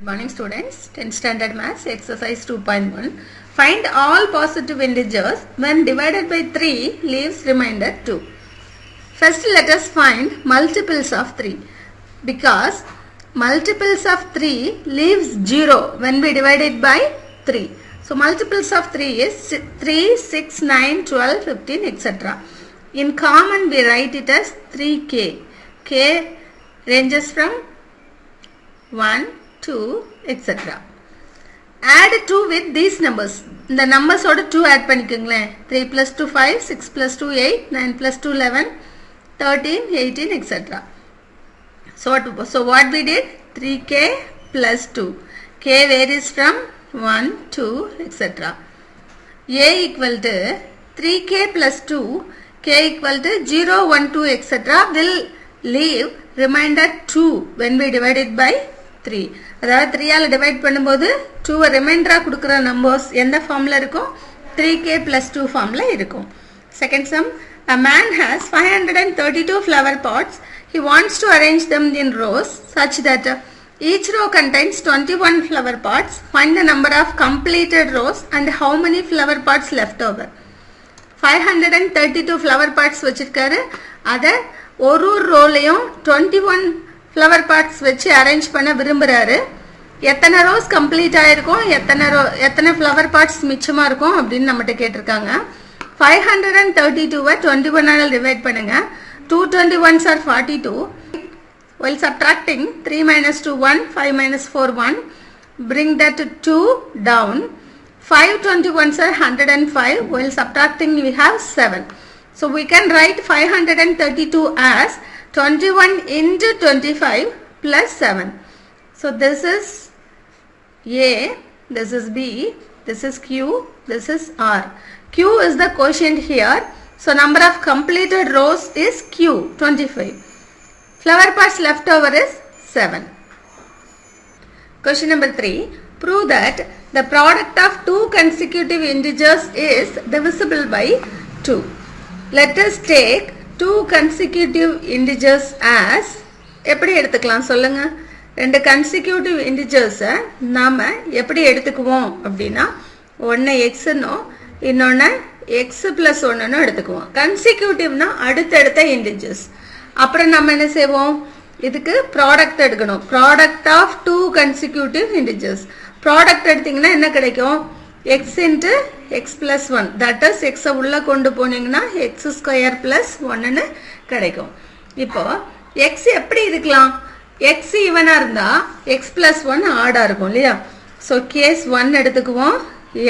Morning students, 10th standard maths exercise 2.1. Find all positive integers when divided by 3 leaves remainder 2. First let us find multiples of 3 because multiples of 3 leaves 0 when we divide it by 3. So multiples of 3 is 3, 6, 9, 12, 15 etc. In common we write it as 3k. K ranges from 1, 2, etc. Add 2 with these numbers. The numbers order 2 add பண்ணிக்கங்களேன் 3 plus 2 5, 6 plus 2 8, 9 plus 2 11, 13, 18 etc. So what we did? 3k plus 2. K varies from 1, 2 etc. A equal to 3k plus 2, k equal to 0, 1, 2 etc. will leave remainder 2 when we divide it by 3. அதாவது 3 all divide பண்ணும்போது 2 ரிமைண்டரா கொடுக்கிற numbers எந்த ஃபார்ம்ல இருக்கும்? 3k plus 2 ஃபார்ம்ல இருக்கும். Second sum, a man has 532 flower pots. He wants to arrange them in rows such that each row contains 21 flower pots. Find the number of completed rows and how many flower pots left over. 532 flower pots வச்சிருக்காரு. அத ஒரு ரோலயும் 21 flower pots வச்சு arrange பண்ண விரும்புறாரு. எத்தனை rose complete ஆயிருக்கும், எத்தனை flower pots மிச்சமா இருக்கும் அப்படின்னு நம்மகிட்ட கேட்டிருக்காங்க. 532 21 ஆல் டிவைட் பண்ணுங்க. 2 21s are 42. While subtracting 3 minus 2 1, 5 minus 4 1, bring that 2 down. 5 21s are 105. While subtracting we have 7. So we can write 532 as 21 into 25 plus 7. So this is A, this is B, this is Q, this is R. Q is the quotient here. So number of completed rows is Q, 25. Flower pots left over is 7. Question number 3. Prove that the product of two consecutive integers is divisible by 2. Let us take two consecutive integers as எப்படி எடுத்துக்கலாம் சொல்லுங்க. ரெண்டு consecutive integers நாம எப்படி எடுத்துக்குவோம் அப்படின்னா ஒன்னு x னோ இன்னொன்னு x plus 1 னோ எடுத்துக்குவோம். கன்சிக்யூட்டிவ்னா அடுத்தடுத்த integers. அப்புறம் நம்ம என்ன செய்வோம்? இதுக்கு ப்ராடக்ட் எடுக்கணும். Product of two consecutive integers. Product எடுத்தீங்கன்னா என்ன கிடைக்கும்? x into x plus 1, that is x உள்ள கொண்டு போனீங்கன்னா x square plus 1 னு கிடைக்கும். இப்போ x எப்படி இருக்கலாம்? x ஈவனா இருந்தா x plus 1 ஆடா இருக்கும் இல்லையா? So case 1 எடுத்துக்குவோம்.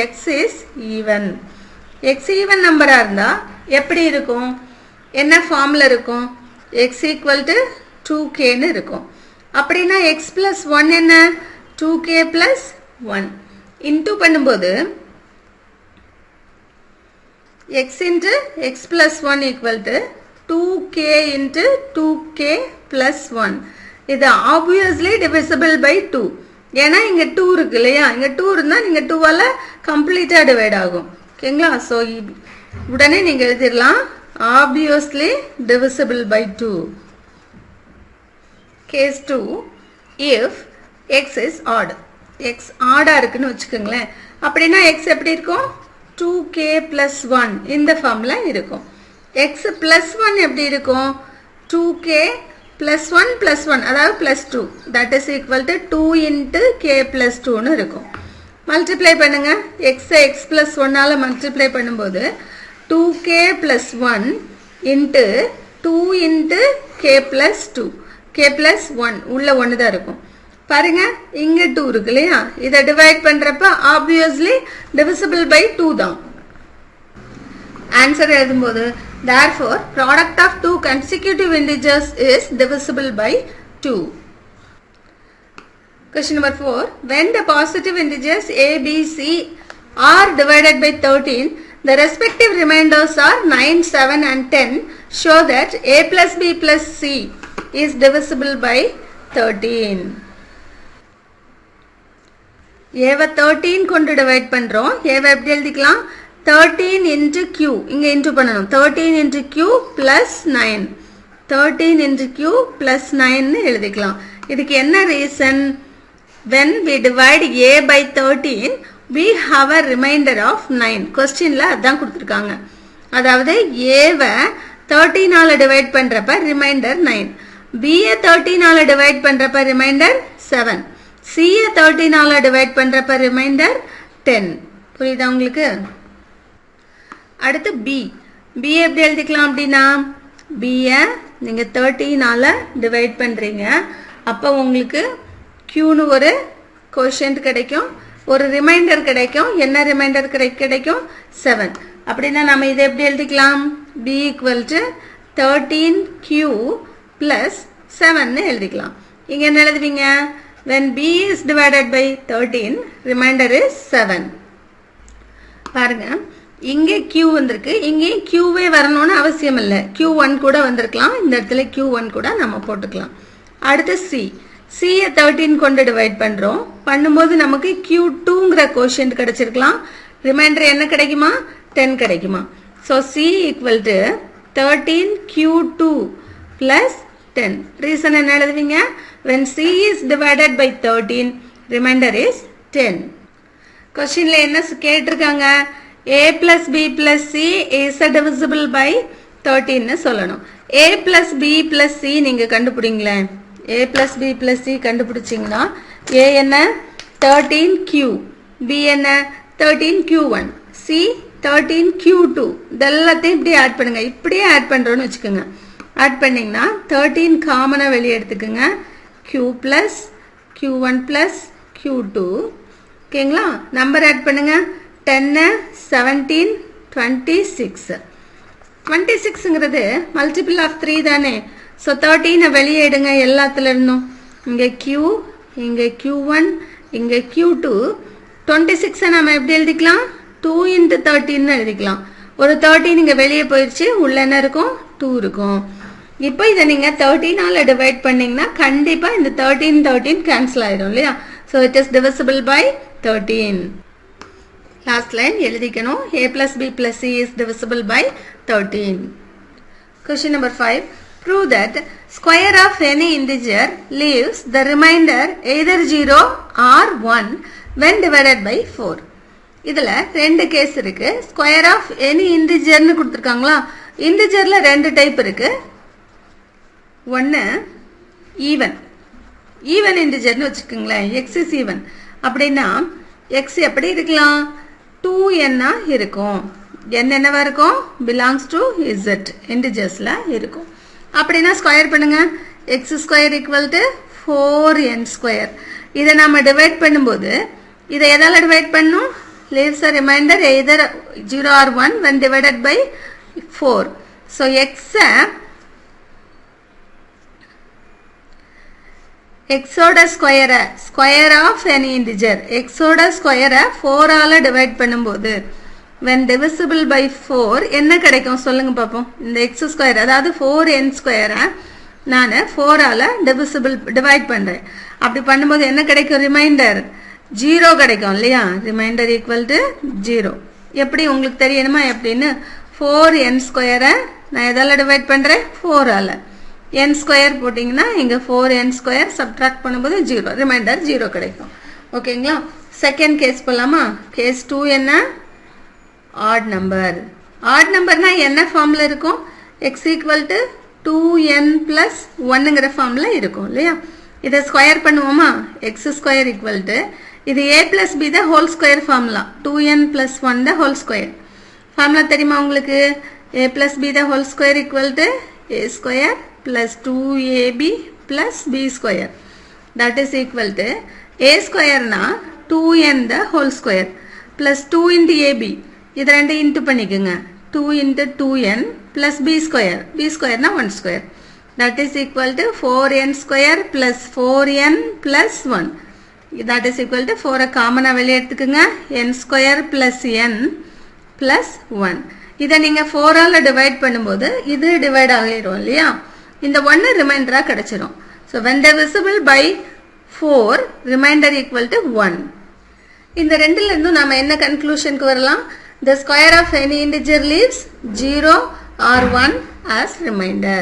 x is even. x even நம்பரா இருந்தா எப்படி இருக்கும்? என்ன ஃபார்ம்ல இருக்கும்? x equal to 2k னு இருக்கும். அப்படின்னா x plus 1 என்ன? 2k plus 1. இன்டூ பண்ணும்போது x into x plus 1 equal to 2k into 2k plus 1. இது obviously divisible by 2. ஏன்னா இங்க 2 இருக்கு இல்லையா? இங்க 2 இருந்தா நீங்க 2 ஆல கம்ப்ளீட்டா டிவைட் ஆகும். ஓகேங்களா? சோ உடனே நீங்க எழுதிரலாம் obviously divisible by 2. Case 2, if x is odd. x odd இருக்குன்னு வச்சுக்கோங்களேன். அப்படின்னா x எப்படி இருக்கும்? 2k plus 1 இந்த ஃபார்ம்ல இருக்கும். x plus 1 எப்படி இருக்கும்? 2k plus 1 plus 1 அதாவது plus 2, that is equal to 2 into k plus 2 னு இருக்கும். மல்டிப்ளை பண்ணுங்க. x x plus 1 ஆல மல்டிப்ளை பண்ணும்போது 2k plus 1 into 2 into k plus 2, k plus 1 உள்ள 1 தான் இருக்கும். பாருங்க இங்க 2 இருக்கு இல்லையா? இத டிவைட் பண்றப்ப obviously divisible by 2 தான். ஆன்சர் எழுதும்போது therefore product of two consecutive integers is divisible by 2. Question number 4. When the positive integers a, b, c are divided by 13, the respective remainders are 9, 7 and 10. Show that a plus b plus c is divisible by 13. ஏவ 13 கொண்டு divide பண்றோம். ஏவ எப்படி எழுதிக்கலாம்? 13 into q. இங்க into பண்ணனும். 13 into q plus 9. 13 into q plus 9 னு எழுதிக்கலாம். இதுக்கு என்ன reason? when we divide a by 13 we have a remainder of 9. கொஸ்டின்ல அதான் கொடுத்திருக்காங்க. அதாவது a வை 13 ஆல டிவைட் பண்றப்ப ரிமைண்டர் 9, b யை 13 ஆல டிவைட் பண்றப்ப ரிமைண்டர் 7, c யை 13 ஆல டிவைட் பண்றப்ப ரிமைண்டர் 10. புரியுதா உங்களுக்கு? அடுத்து b எப்படி எழுதிக்கலாம் அப்படின்னா b யை நீங்க 13 ஆல டிவைட் பண்றீங்க. அப்ப உங்களுக்கு q னு ஒரு கோஷன்ட் கிடைக்கும், ஒரு ரிமைண்டர் கிடைக்கும். என்ன ரிமைண்டர் கிடைக்கும்? 7. அப்படின்னா நம்ம இதை எப்படி எழுதிக்கலாம்? b equal to 13q plus 7 எழுதிக்கலாம். இங்க என்ன எழுதுவீங்க? when b is divided by 13 remainder is 7. பாருங்க, இங்க q வந்திருக்கு, இங்கே qவே வரணும்னு அவசியம் இல்லை, q1 கூட வந்திருக்கலாம். இந்த இடத்துல q1 கூட நம்ம போட்டுக்கலாம். அடுத்து c யை 13 கொண்டு டிவைட் பண்றோம். பண்ணும்போது நமக்கு q2ங்கிற கோஷன்ட் கிடைச்சிருக்கலாம். ரிமைண்டர் என்ன கிடைக்குமா? 10 கிடைக்குமா? so c equal to 13q2 plus 10. Reason என்ன எழுதுவீங்க? when c is divided by 13 remainder is 10. கொஸ்டின்ல என்ன கேட்டிருக்காங்க? a plus b plus c is divisible by 13 னு சொல்லணும். a plus b plus c நீங்க கண்டுபிடிங்களேன். a plus b plus c கண்டுபிடிச்சிங்கன்னா a என்ன? 13q, b என்ன? 13q1, c 13q2. இதெல்லாத்தையும் இப்படி ஆட் பண்ணுங்க. இப்படியே ஆட் பண்றோம்னு வச்சுக்கோங்க. ஆட் பண்ணீங்கன்னா 13 காமனா வெளியே எடுத்துக்கோங்க. q plus q1 plus q2. ஓகேங்களா? நம்பர் ஆட் பண்ணுங்க. 10 17 26. 26ங்கிறது மல்டிபிள் ஆஃப் 3 தானே. ஸோ 13 வெளியே எடுங்க எல்லாத்துல இருந்தும். இங்கே q, இங்கே q1, இங்கே q2. 26 நம்ம எப்படி எழுதிக்கலாம்? 2 into 13 எழுதிக்கலாம். ஒரு 13 இங்க வெளியே போயிடுச்சு, உள்ள என்ன இருக்கும்? 2 இருக்கும். இப்போ இதை நீங்க 13 ஆல டிவைட் பண்ணீங்கன்னா கண்டிப்பா இந்த 13 கேன்சல் ஆயிடும் இல்லையா? so it is divisible by 13. Last line எழுதிக்கணும். a plus b plus c is divisible by 13. Question number 5. Prove that square of any integer leaves the remainder either 0 or 1 when divided by 4. இதுல ரெண்டு case இருக்கு. Square of any இன்டிஜர்னு கொடுத்துருக்காங்களா? இன்டிஜர்ல ரெண்டு type இருக்கு. ஒன்னு even இன்டிஜர்னு வச்சுக்கோங்களேன். X is even அப்படின்னா X எப்படி இருக்கலாம்? 2n இருக்கும். n என்னவா இருக்கும்? பிலாங்ஸ் டு z இன்டிஜர்ஸ்ல இருக்கும். அப்படின்னா ஸ்கொயர் பண்ணுங்க. X square equal to 4n square. இதை நம்ம டிவைட் பண்ணும்போது இதை எதால டிவைட் பண்ணும்? leaves a remainder either 0 or 1 when divided by 4. so x ஓட square of any integer x ஓட ஸ்கொயரை 4 ஆல டிவைட் பண்ணும்போது when divisible by 4 என்ன கிடைக்கும் சொல்லுங்க பாப்போம். இந்த x ஸ்கொயர் அதாவது 4n ஸ்கொயரை நான் 4 ஆல டிவைட் பண்றேன். அப்படி பண்ணும்போது என்ன கிடைக்கும்? ரிமைண்டர் 0 கிடைக்கும் இல்லையா? Remainder equal to 0. எப்படி உங்களுக்கு தெரியணுமா எப்படின்னு? 4n ஸ்கொயரை நான் எதால டிவைட் பண்றேன்? 4 ஆல. n ஸ்கொயர் போட்டீங்கன்னா இங்க 4n ஸ்கொயர் சப்ட்ராக்ட் பண்ணும்போது 0, ரிமைண்டர் 0 கிடைக்கும். ஓகேங்களா? செகண்ட் கேஸ் போலாமா? கேஸ் 2 என்ன? Add number. ஆட் நம்பர்னா என்ன ஃபார்ம்ல இருக்கும்? x equal to 2n plus 1ங்கிற ஃபார்ம்ல இருக்கும் இல்லையா? இதை ஸ்கொயர் பண்ணுவோமா? x ஸ்கொயர் ஈக்குவல் டு இது a plus b the whole square formula 2n plus 1 the whole square formula தெரியுமா உங்களுக்கு? a plus b the whole square equal to a square plus 2ab plus b square that is equal to a square na 2n the whole square plus 2 into ab இது ரெண்டு into பண்ணிக்கோங்க. 2 into 2n plus b square na 1 square that is equal to 4n square plus 4n plus 1 that is equal to 4 காமனா வெளியே எடுத்துக்கோங்க. n square plus n plus 1 இதை நீங்க 4 ஆல divide பண்ணும்போது இது டிவைட் ஆகிரும் இல்லையா? இந்த 1 ரிமைண்டரா கிடைச்சிரும். so when divisible by 4 remainder equal to 1. இந்த ரெண்டுல இருந்தும் நாம என்ன கன்க்ளூஷனுக்கு வரலாம்? the square of any integer leaves 0 or 1 as remainder.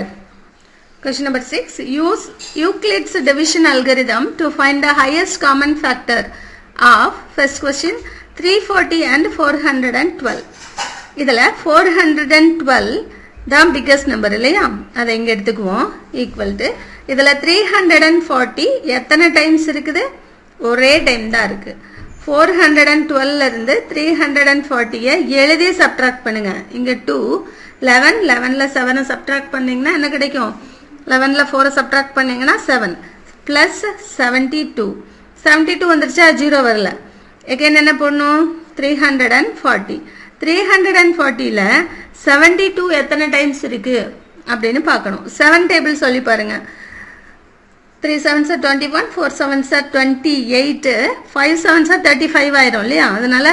Question number 6. Use Euclid's division algorithm to find the highest common factor of, first question, 340 and 412. இதில் 412 தான் biggest number இல்லையா, அதை இங்கே எடுத்துக்குவோம். ஈக்குவல் டு இதில் 340 எத்தனை டைம்ஸ் இருக்குது, ஒரே டைம் தான் இருக்குது. 412 இருந்து 340 எழுதி சப்ட்ராக்ட் பண்ணுங்க. இங்கே 2 11 11ல் 7 சப்ட்ராக்ட் பண்ணிங்கன்னா என்ன கிடைக்கும், 11ல் 4 சப்ட்ராக்ட் பண்ணிங்கன்னா 7 ப்ளஸ் 72 72 வந்துருச்சா, 0 வரல. எகைன் என்ன போடணும், 340 340ல் 72 எத்தனை டைம்ஸ் இருக்கு அப்படின்னு பார்க்கணும். 7 டேபிள் சொல்லி பாருங்க. 3 7s are 21, 4 7s are 28, 5 7s are 35 ஆயிரும் இல்லையா, அதனால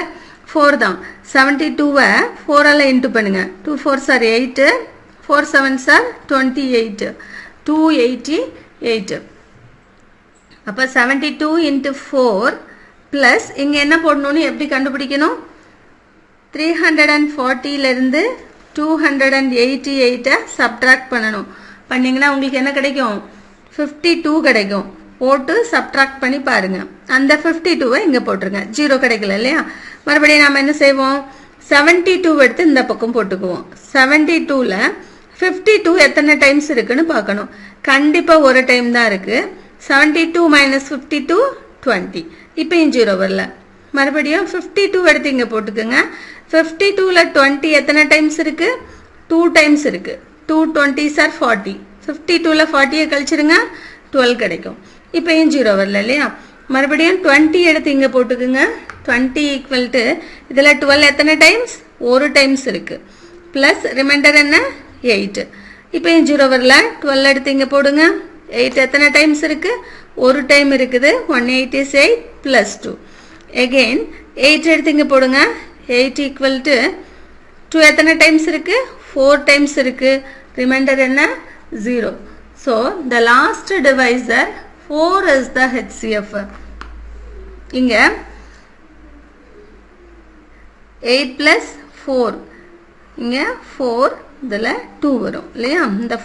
4 தான். 72வை 4ஆல் இன்ட்டு பண்ணுங்க. 2 4s are 8, 4 7s are 28, 288. அப்போ 72 into 4 ப்ளஸ் இங்கே என்ன போடணும்னு எப்படி கண்டுபிடிக்கணும், 340லேருந்து 288 சப்ட்ராக்ட் பண்ணணும். பண்ணிங்கன்னா உங்களுக்கு என்ன கிடைக்கும், 52 கிடைக்கும். போட்டு சப்ட்ராக்ட் பண்ணி பாருங்க. அந்த 52வை இங்கே போட்டுருங்க. 0 கிடைக்கல இல்லையா, மறுபடியும் நாம் என்ன செய்வோம், 72 எடுத்து இந்த பக்கம் போட்டுக்குவோம். 72ல் 52 எத்தனை டைம்ஸ் இருக்குன்னு பார்க்கணும். கண்டிப்பாக ஒரு டைம் தான் இருக்குது. 72 minus 52 20. இப்போயும் 0 வரல. மறுபடியும் 52 எடுத்து இங்கே போட்டுக்குங்க. 52ல் 20 எத்தனை டைம்ஸ் இருக்குது, 2 டைம்ஸ் இருக்குது. 2 20s are 40. 52ல் 40 கழிச்சிருங்க, 12 கிடைக்கும். இப்போயும் 0 வரல இல்லையா, மறுபடியும் 20 எடுத்து இங்கே போட்டுக்குங்க. 20 ஈக்குவல் டு இதில் 12 எத்தனை டைம்ஸ், ஒரு டைம்ஸ் இருக்குது. ப்ளஸ் ரிமைண்டர் என்ன, 8. இப்போயும் 0 வரல. 12 எடுத்து இங்கே போடுங்க. 8 எத்தனை டைம்ஸ் இருக்குது, ஒரு டைம் இருக்குது. 180 is 8 ப்ளஸ் 2. எகெயின் 8 எடுத்து இங்கே போடுங்க. 8 ஈக்குவல் டு 2 எத்தனை டைம்ஸ் இருக்குது, 4 டைம்ஸ் இருக்குது. ரிமைண்டர் என்ன, 0. So the last divisor 4 is the HCF. இங்கே 8 + 4, இங்கே 4, இதில் 2 வரும் இல்லையா. இந்த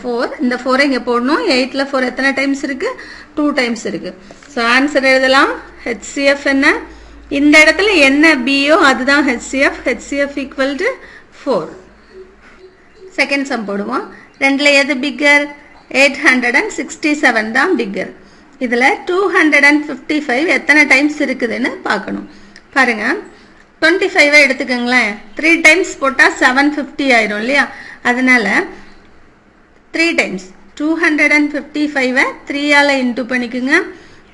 4 இங்கே போடணும். 8ல் 4 எத்தனை டைம்ஸ் இருக்குது, 2 டைம்ஸ் இருக்குது. ஸோ ஆன்சர் எழுதலாம். HCF என்ன, இந்த இடத்துல என்ன பியோ அதுதான் HCF. HCF equal to 4. Second sum போடுவோம். ரெண்டில் எது பிக்கர், 867 தான் பிக்கர். இதில் 255 எத்தனை டைம்ஸ் இருக்குதுன்னு பார்க்கணும். பாருங்கள், 25 எடுத்துக்கோங்களேன். 3 டைம்ஸ் போட்டால் 750 ஆயிரும் இல்லையா, அதனால 3 டைம்ஸ் 255வை 3ஆல் இன்ட்டு பண்ணிக்கோங்க.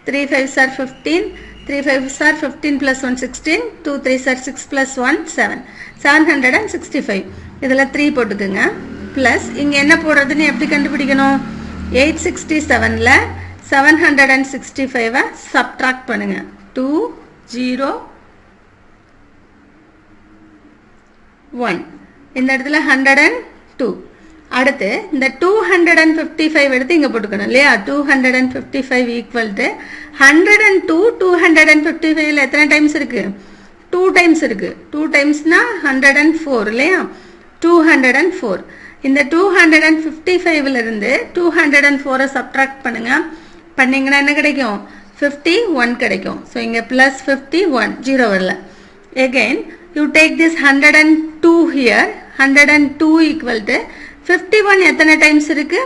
3 5s are 15, 3 5s are 15 + 1 16, 2 3s are 6 + 1 7, 765. இதில் 3 போட்டுக்குங்க. ப்ளஸ் இங்கே என்ன போடுறதுன்னு எப்படி கண்டுபிடிக்கணும், 867ல் 765வை சப்ட்ராக்ட் பண்ணுங்க. 2 0 1. இந்த இடத்துல 102. அடுத்து இந்த 255 எடுத்து இங்கே போட்டுக்கணும் இல்லையா. 255 ஈக்குவல் டு 102 255ல் எத்தனை டைம்ஸ் இருக்குது, 2 டைம்ஸ் இருக்குது. 2 டைம்ஸ்னா 104 இல்லையா, 204. இந்த 255லிருந்து 204 சப்ட்ராக்ட் பண்ணுங்க. பண்ணிங்கன்னா என்ன கிடைக்கும், 51 கிடைக்கும். ஸோ இங்கே ப்ளஸ் 51, 0 வரல. Again you take this 102 here. 102 equal to 51 எத்தனை டைம்ஸ் இருக்கு,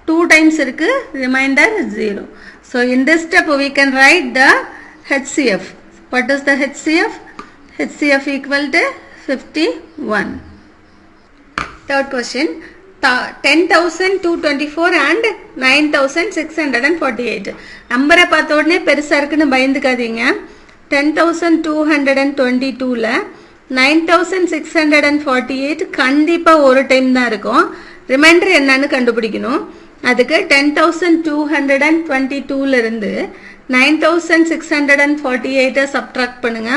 2 டைம்ஸ் இருக்கு. Reminder 0. So in this step we can write the HCF. What is the HCF? HCF equal to 51. Third question. 10,224 and 9,648. நம்பரை பார்த்த உடனே பெருசா இருக்குன்னு பயந்துக்காதீங்க. 10,222ல 9,648 கண்டிப்பாக ஒரு டைம் தான் இருக்கும். ரிமைண்டர் என்னன்னு கண்டுபிடிக்கணும். அதுக்கு 10,222லிருந்து 9,648 சப்ட்ராக்ட் பண்ணுங்க.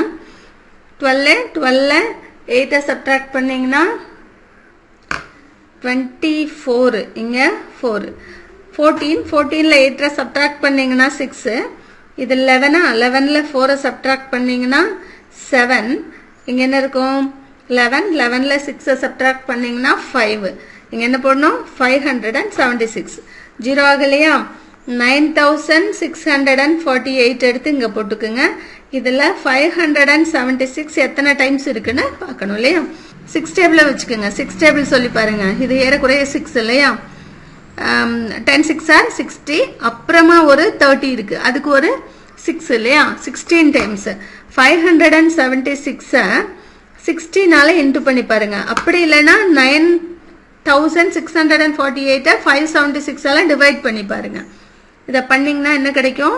12 8 சப்ட்ராக்ட் பண்ணிங்கன்னா 24, இங்கே 4. 14ல் 8 சப்ட்ராக்ட் பண்ணிங்கன்னா 6. இது 11ல் 4 சப்ட்ராக்ட் பண்ணிங்கன்னா 7. இங்கே என்ன இருக்கும், 11ல் 6 சப்ட்ராக்ட் பண்ணிங்கன்னா 5. இங்கே என்ன போடணும், 576. ஜீரோ ஆகலையா? 9648 எடுத்து இங்கே போட்டுக்குங்க. இதில் 576 எத்தனை டைம்ஸ் இருக்குன்னு பார்க்கணும் இல்லையா? 6 டேபிளில் வச்சுக்கோங்க. 6 டேபிள் சொல்லி பாருங்க. இது ஏறக்குறைய 6 இல்லையா? 10 6 ஆர் 60, அப்புறமா ஒரு 30 இருக்கு, அதுக்கு ஒரு 6 இல்லையா? 16 டைம்ஸ் 576 60னால இன்ட்டு பண்ணி பாருங்க. அப்படி இல்லைன்னா 9648 576 டிவைட் பண்ணி பாருங்க. இதை பண்ணிங்கன்னா என்ன கிடைக்கும்?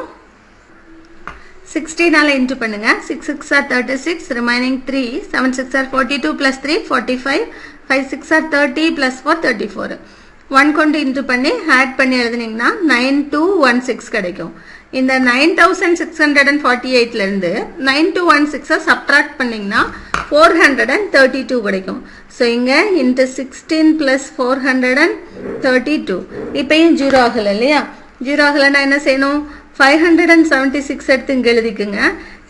60னால இன்ட்டு பண்ணுங்க. 6 6 are 36, remaining 3, 7 6 are 42 plus 3 45, 5 6 are 30 plus 4 34. 1 கொண்டு இன்ட்டு பண்ணி ஆட் பண்ணி எழுதுனீங்கன்னா 9216 கிடைக்கும். இந்த 9648லேருந்து 9216 சப்ட்ராக்ட் பண்ணிங்கன்னா 432 கிடைக்கும். ஸோ இங்கே இன்ட்டு 16 + 432. இப்போயும் ஜீரோ ஆகலை இல்லையா? ஜீரோ ஆகலைன்னா என்ன செய்யணும்? 576 எடுத்து இங்கே எழுதிக்குங்க.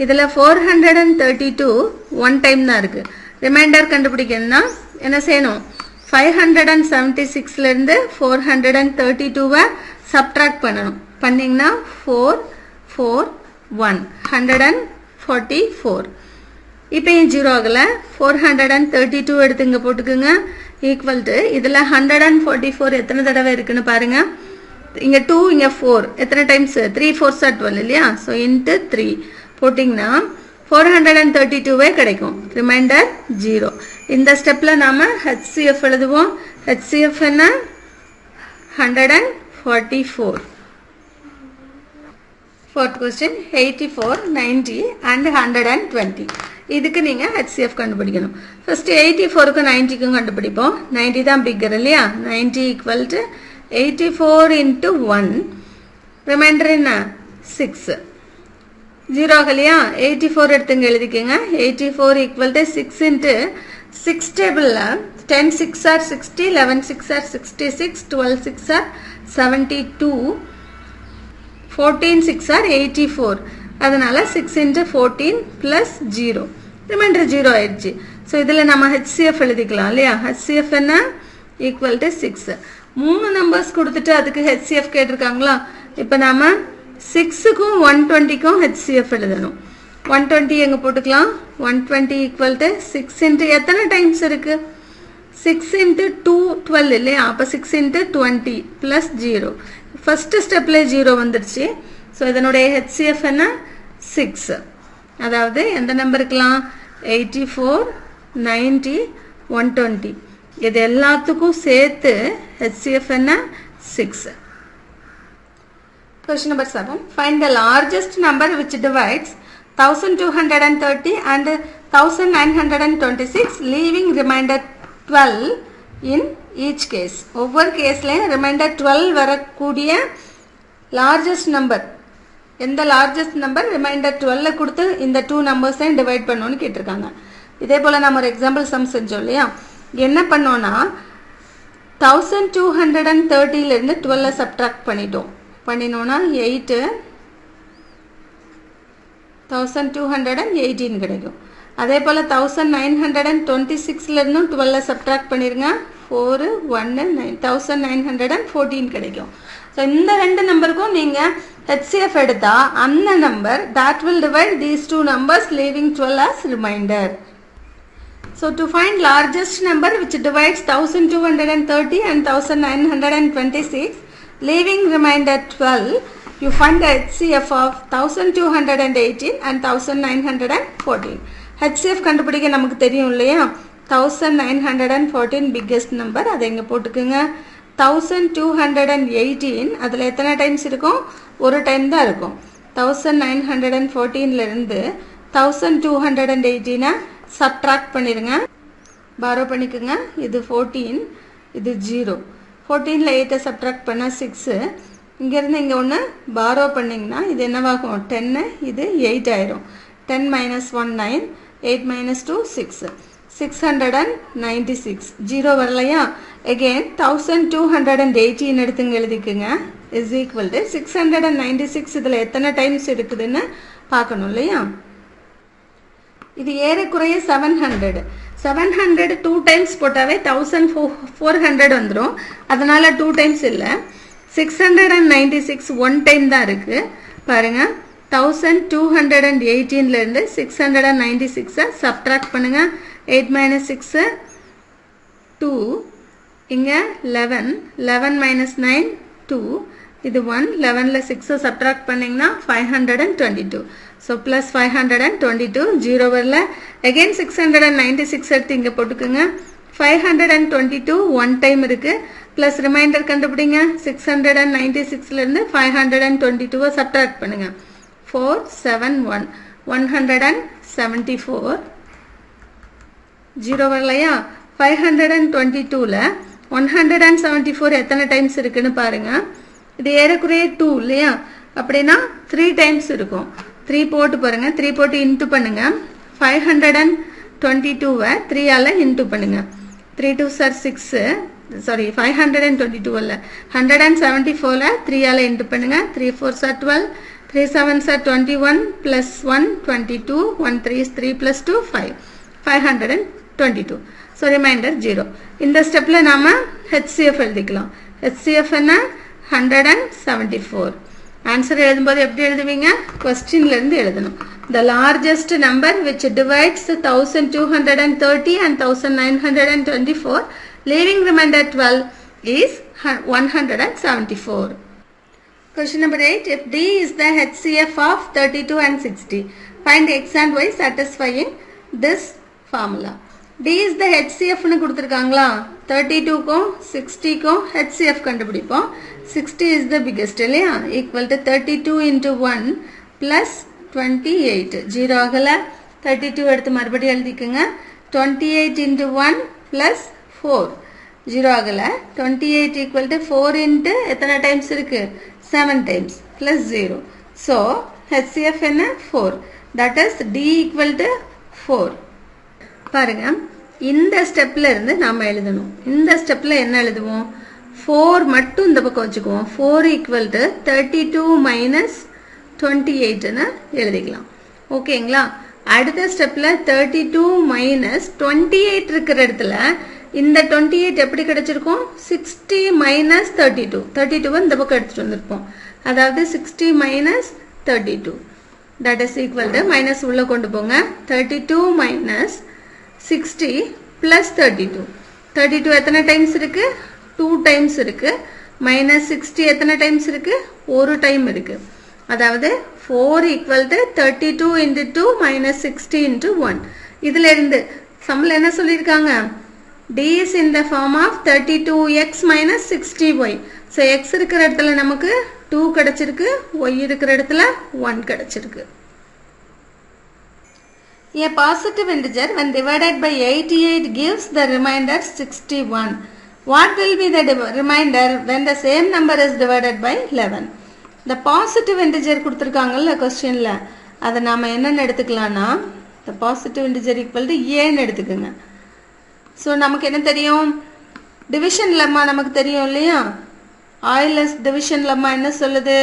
இதில் 432 ஒன் டைம் தான் இருக்குது. ரிமைண்டர் கண்டுபிடிக்கணும்னா என்ன செய்யணும்? 576லேருந்து 432 சப்ட்ராக்ட் பண்ணணும். பண்ணிங்கன்னா 4 4 1 144. இப்போயும் ஜீரோ ஆகலை. 432 எடுத்து இங்கே போட்டுக்குங்க. ஈக்குவல் டு இதில் 144 எத்தனை தடவை இருக்குன்னு பாருங்க. இங்கே 2, இங்கே 4, எத்தனை டைம்ஸ்? 3 4s are 12 இல்லையா? ஸோ இன்ட்டு 3 போட்டிங்கன்னா 432 கிடைக்கும். ரிமைண்டர் 0. இந்த ஸ்டெப்பில் நாம் HCF எழுதுவோம். HCF என்ன? 144. Fourth question, 84, 90 and 120. இதுக்கு நீங்கள் HCF கண்டுபிடிக்கணும். ஃபர்ஸ்ட் 84க்கு 90க்கும் கண்டுபிடிப்போம். 90 தான் பிக்கர் இல்லையா? 90 ஈக்குவல் டு 84 into 1. ரிமைண்டர் என்ன? 6. ஜீரோ ஆகலையா? 84 எடுத்துங்க எழுதிக்கங்க. 84 ஈக்குவல் டு 6 into 6 டேபிளில் 10 6 are 60, 11 6 are 66, 12 6 are 72, 14 6 are 84. அதனால 6 into 14 plus 0. ரிமைண்டர் 0 ஆயிடுச்சு. ஸோ இதில் நம்ம HCF எழுதிக்கலாம் இல்லையா? HCF என்ன? Equal to 6. 3 நம்பர்ஸ் கொடுத்துட்டு அதுக்கு HCF கேட்டிருக்காங்களா? இப்போ நாம 6க்கும் 120க்கும் HCF எழுதணும். 120 எங்கே போட்டுக்கலாம்? 120 ஈக்குவல் டு 6 into எத்தனை டைம்ஸ் இருக்கு? 6 into 2 12 இல்லையா? அப்போ 6 into 20 plus 0. ஃபர்ஸ்ட் ஸ்டெப்ல 0 வந்துடுச்சு. ஸோ இதனுடைய HCF என்ன? 6. அதாவது எந்த நம்பருக்கலாம்? 84 90 120. இது எல்லாத்துக்கும் சேர்த்து HCF என்ன? 6. Question number 7. Find the largest number which divides 1230 and 1926, leaving remainder 12 in each case. ஒவ்வொரு கேஸ்லையும் ரிமைண்டர் 12 வரக்கூடிய லார்ஜஸ்ட் நம்பர் எந்த லார்ஜஸ்ட் நம்பர்? ரிமைண்டர் 12 கொடுத்து இந்த 2 நம்பர்ஸையும் டிவைட் பண்ணணும்னு கேட்டிருக்காங்க. இதே போல் நம்ம ஒரு எக்ஸாம்பிள் சம் செஞ்சோம் இல்லையா? என்ன பண்ணோன்னா 1230லேருந்து 12 சப்ட்ராக்ட் பண்ணினோன்னா 8 1218 கிடைக்கும். அதே போல் 1926லேருந்தும் 12 சப்ட்ராக்ட் பண்ணிருங்க. 4 1 9 1914 கிடைக்கும். ஸோ இந்த ரெண்டு நம்பருக்கும் நீங்கள் HCF எடுத்தா அந்த number that will divide these two numbers, leaving 12 as remainder. So to find largest number which divides 1230 and 1926, leaving remainder 12, you find the HCF of 1218 and 1914. HCF கண்டுபிடிக்க நமக்கு தெரியும் இல்லையா? 1914 பிக்கெஸ்ட் நம்பர், அதை இங்கே போட்டுக்குங்க. 1218 அதில் எத்தனை டைம்ஸ் இருக்கும்? ஒரு டைம் தான் இருக்கும். 1914லேருந்து 1218 சப்ட்ராக்ட் பண்ணிடுங்க, பாரோ பண்ணிக்கோங்க. இது 14, இது 0. 14ல் 8 சப்ட்ராக்ட் பண்ணால் 6. இங்கேருந்து இங்கே ஒன்று பாரோ பண்ணிங்கன்னா இது என்னவாகும்? 10, இது 8 ஆயிரும். 10 minus 1 9, 8 minus 2 6, 696. 0 வரலையா? again 1218 எடுத்துங்க எழுதிக்குங்க. is equal to 696. இதில் எத்தனை டைம்ஸ் இருக்குதுன்னு பார்க்கணும் இல்லையா? இது ஏறக்குறைய 700. 2 டைம்ஸ் போட்டாவே 1400 வந்துடும். அதனால 2 டைம்ஸ் இல்லை. 696 ஒன் டைம் தான் இருக்கு பாருங்க 1218 இருந்து 696 சப்ட்ராக்ட் பண்ணுங்க 8 minus 6 2 இங்க 11 11 minus 9 2 இது 1 11ல 6 சப்ட்ராக்ட் பண்ணீங்கன்னா 522 so plus 522 0 வரல again 696 எடுத்து இங்க போட்டுக்குங்க 522 ஒன் டைம் இருக்கு plus ரிமைண்டர் கண்டுபிடிங்க 696ல இருந்து 522 சப்ட்ராக்ட் பண்ணுங்க 471 174 0 வரலையா 522ல 174 எத்தனை டைம்ஸ் இருக்குன்னு பாருங்க இது ஏறக்குறைய 2 இல்லையா அப்படின்னா 3 டைம்ஸ் இருக்கும் 3 போட்டு பாருங்க 3 போட்டு இன்டு பண்ணுங்க 522வை 3 ஆல இன்டு பண்ணுங்க 3 2s are 6 சாரி 522 அல்ல 174ல 3 ஆல இன்டு பண்ணுங்க 3 4s are 12 3 7s are 21 plus 1 22 1 3 is 3 plus 2 5 522 so remainder 0 இந்த ஸ்டெப்ல நாம HCF எழுதிக்கலாம் HCF என்ன 174 ஆன்சர் எழுதும்போது எப்படி எழுதுவீங்க क्वेश्चनல இருந்து எழுதணும் the largest number which divides 1230 and 1924 leaving remainder 12 is 174. Question number 8. If D is the HCF of 32 and 60, find x and y satisfying this formula. D is the HCF னு கொடுத்திருக்காங்களா 32 க்கும் 60 க்கும் HCF கண்டுபிடிப்போம் 60 is the biggest இல்லையா equal to 32 into 1 plus 28 0 ஆகல 32 எடுத்து மறுபடியும் எழுதிக்குங்க 28 into 1 plus 4 0 ஆகல 28 equal to 4 into எத்தனை டைம்ஸ் இருக்கு 7 times plus 0 so HCF என்ன 4 that is D equal to 4 பாருங்க இந்த ஸ்டெப்ல இருந்து நாம எழுதணும் இந்த ஸ்டெப்ல என்ன எழுதுவோம் 4 மட்டும் இந்த பக்கம் வச்சுக்குவோம் 4 equal to 32 minus 28 ன்னு எழுதிக்கலாம் ஓகேங்களா அடுத்த ஸ்டெப்ல 32 minus 28 இருக்கிற இடத்துல இந்த 28 எப்படி கிடைச்சிருக்கும் 60 minus 32 32 இந்த பக்கம் எடுத்துட்டு வந்திருப்போம் அதாவது 60 minus 32 that is equal to minus உள்ள கொண்டு போங்க 32 minus 60 plus 32 32 எத்தனை டைம்ஸ் இருக்கு 2 டைம்ஸ் இருக்கு minus 60 எத்தனை டைம்ஸ் இருக்கு ஒரு டைம் இருக்கு அதாவது 4 equal to 32 into 2 minus 60 into 1 இதுல இருந்து சம்ல என்ன சொல்லிருக்காங்க D is in the form of 32x minus 60y so x இருக்கிற இடத்துல நமக்கு 2 கிடைச்சிருக்கு y இருக்கிற இடத்துல 1 கிடைச்சிருக்கு A positive integer when divided by 88 gives the remainder 61. What will be the remainder when the same number is divided by 11? The positive integer கொடுத்திருக்காங்கல்ல क्वेश्चनல அத நாம என்னன்னு எடுத்துக்கலாம்னா the positive integer equal to a ன்னு எடுத்துக்கங்க. So நமக்கு என்ன தெரியும் division lemma நமக்கு தெரியும் இல்லையா Euler's division lemma என்ன சொல்லுது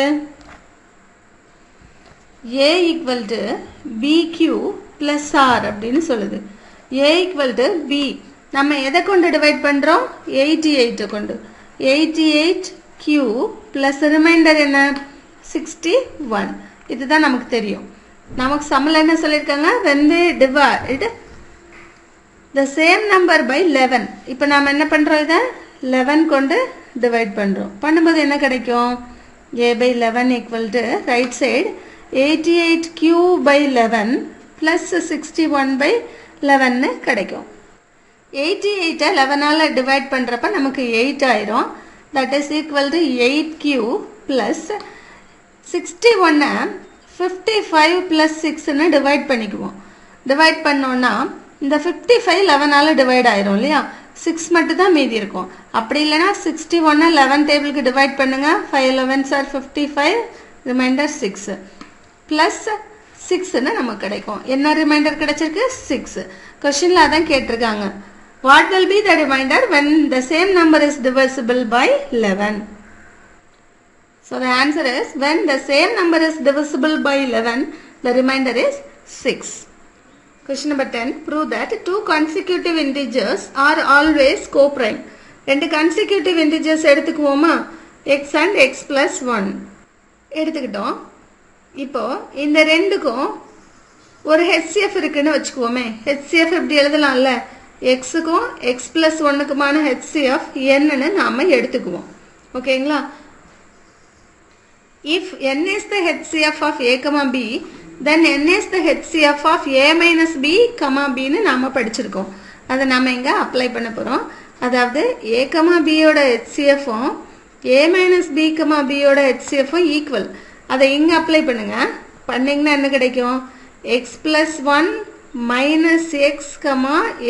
a equal to bq plus r அப்படினு சொல்லுது a equal to b நம்ம எதை கொண்டு டிவைட் பண்றோம் 88 கொண்டு 88q plus remainder என்ன 61 இதுதான் நமக்கு தெரியும் நமக்கு சமல என்ன சொல்லிருக்காங்க when they divide the same number by 11 இப்போ நாம என்ன பண்றோம் இத 11 கொண்டு டிவைட் பண்றோம் பண்ணும்போது என்ன கிடைக்கும் a by 11 equal to right side 88q by 11 plus 61 by 11 ன்னு கிடைக்கும் 88 11 ஆல டிவைட் பண்றப்ப நமக்கு 8 ஆயிரும் that is equal to 8q plus 61 55 plus 6 ன்னு டிவைட் பண்ணிக்குவோம் டிவைட் பண்ணோம்னா இந்த 55 11 ஆல டிவைட் ஆயிரும் இல்லையா 6 மட்டும் தான் மீதி இருக்கும் அப்படி இல்லனா 61 11 டேபிளுக்கு டிவைட் பண்ணுங்க 5 11s are 55 remainder 6 plus 6 ன்னு நமக்கு கிடைக்கும் என்ன ரிமைண்டர் கிடைச்சிருக்கு 6 क्वेश्चनல அதான் கேட்டிருக்காங்க what will be the remainder when the same number is divisible by 11 so the answer is when the same number is divisible by 11 the remainder is 6 question number 10 prove that two consecutive integers are always co-prime ரெண்டு consecutive integers எடுத்துக்குவோமா x and x plus 1 எடுத்துக்கிட்டோம். இப்போ இந்த ரெண்டுக்கும் ஒரு HCF இருக்குன்னு வச்சுக்குவோமே. HCF எப்படி எழுதலாம்ல, xக்கும் x plus 1க்குமான HCF என்னன்னு நாம எடுத்துக்குவோம். ஓகேங்களா? If n is the HCF of a, b, then n is the HCF of a minus b, b ன்னு நாம படிச்சிருக்கோம். அதை நாம இங்க அப்ளை பண்ண போறோம். அதாவது a, b யோட HCF a minus b, b யோட HCF ஈக்குவல். அதை இங்க அப்ளை பண்ணுங்க. பண்ணீங்கன்னா என்ன கிடைக்கும்? x plus 1 minus x,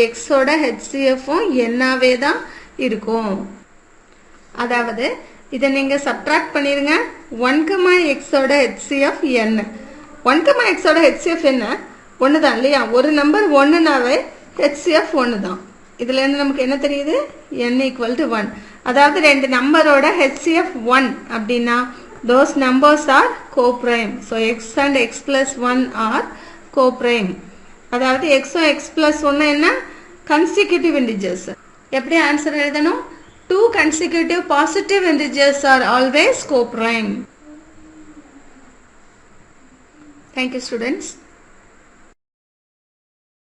x ஓட HCF என்னவே தான் இருக்கும். அதாவது இதை நீங்க சப்ட்ராக்ட் பண்ணிருங்க. 1, x ஓட HCF என்ன? 1, x ஓட HCF என்ன? 1 தான் இல்லையா? ஒரு நம்பர் 1னாவே HCF 1 தான். இதுல இருந்து நமக்கு என்ன தெரியுது? n equal to 1. அதாவது ரெண்டு நம்பரோட HCF 1 அப்படின்னா those numbers are co-prime. So x and x plus 1 are co-prime. அதாவது x x plus 1 என்ன? consecutive integers. எப்படி ஆன்சர் எழுதணும்? Two consecutive positive integers are always co-prime. Thank you, students.